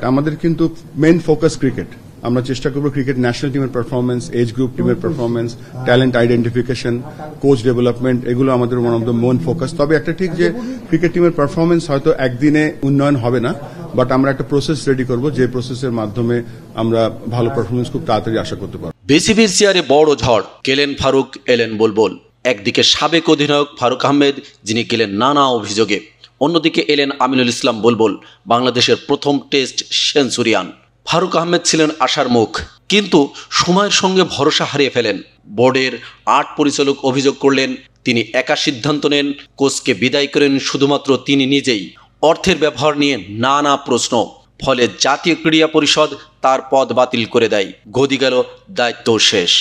আমাদের কিন্তু main focus cricket. আমরা চেষ্টা করব ক্রিকেট ন্যাশনাল টিমের পারফরমেন্স, এজ গ্রুপ টিমের performance, talent identification, coach development, এগুলো আমাদের one of the main focus. তবে একটা ঠিক যে ক্রিকেট টিমের পারফরমেন্স হয়তো একদিনে উন্নয়ন হবে না, বাট আমরা একটা প্রসেস রেডি করব, যে প্রসেসের মাধ্যমে আমরা ভালো পারফরমেন্স খুব তাড়াতাড়ি আশা করতে পারব। বিসিবির চেয়ারে বড় ঝড়, গেলেন ফারুক, এলেন বুলবুল। একদিকে সাবেক অধিনায়ক ফারুক আহমেদ, যিনি গেলেন নানা অভিযোগে, অন্যদিকে এলেন আমিনুল ইসলাম বুলবুল, বাংলাদেশের প্রথম টেস্ট সেঞ্চুরিয়ান। ফারুক আহমেদ ছিলেন আশার মুখ, কিন্তু সময়ের সঙ্গে ভরসা হারিয়ে ফেলেন। বোর্ডের 8 পরিচালক অভিযোগ করলেন তিনি একা সিদ্ধান্ত নেন, কোচকে বিদায় করেন শুধুমাত্র তিনি নিজেই। অর্থের ব্যবহার নিয়ে নানা প্রশ্ন, ফলে জাতীয় ক্রীড়া পরিষদ তার পদ বাতিল করে দেয়। গদি গেল, দায়িত্ব শেষ।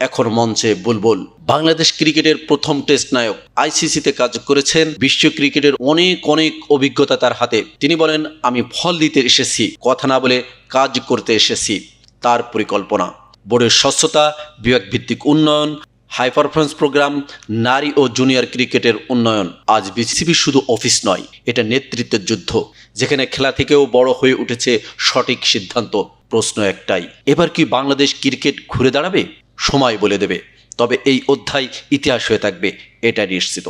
এখন মঞ্চে বুলবুল, বাংলাদেশ ক্রিকেটের প্রথম টেস্ট নায়ক। আইসিসিতে কাজ করেছেন, বিশ্ব ক্রিকেটের অনেক অভিজ্ঞতা তার হাতে। তিনি বলেন, আমি ফল দিতে এসেছি, কথা না বলে কাজ করতে এসেছি। তার পরিকল্পনা, বোর্ডের স্বচ্ছতা, বিভাগ ভিত্তিক উন্নয়ন, হাই পারফরমেন্স প্রোগ্রাম, নারী ও জুনিয়র ক্রিকেটের উন্নয়ন। আজ বিসিবি শুধু অফিস নয়, এটা নেতৃত্বের যুদ্ধ, যেখানে খেলা থেকেও বড় হয়ে উঠেছে সঠিক সিদ্ধান্ত। প্রশ্ন একটাই, এবার কি বাংলাদেশ ক্রিকেট ঘুরে দাঁড়াবে? সময় বলে দেবে, তবে এই অধ্যায় ইতিহাস হয়ে থাকবে, এটা নিশ্চিত।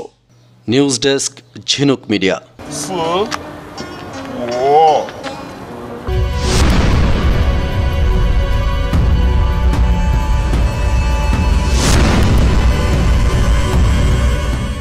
নিউজ ডেস্ক, ঝিনুক মিডিয়া।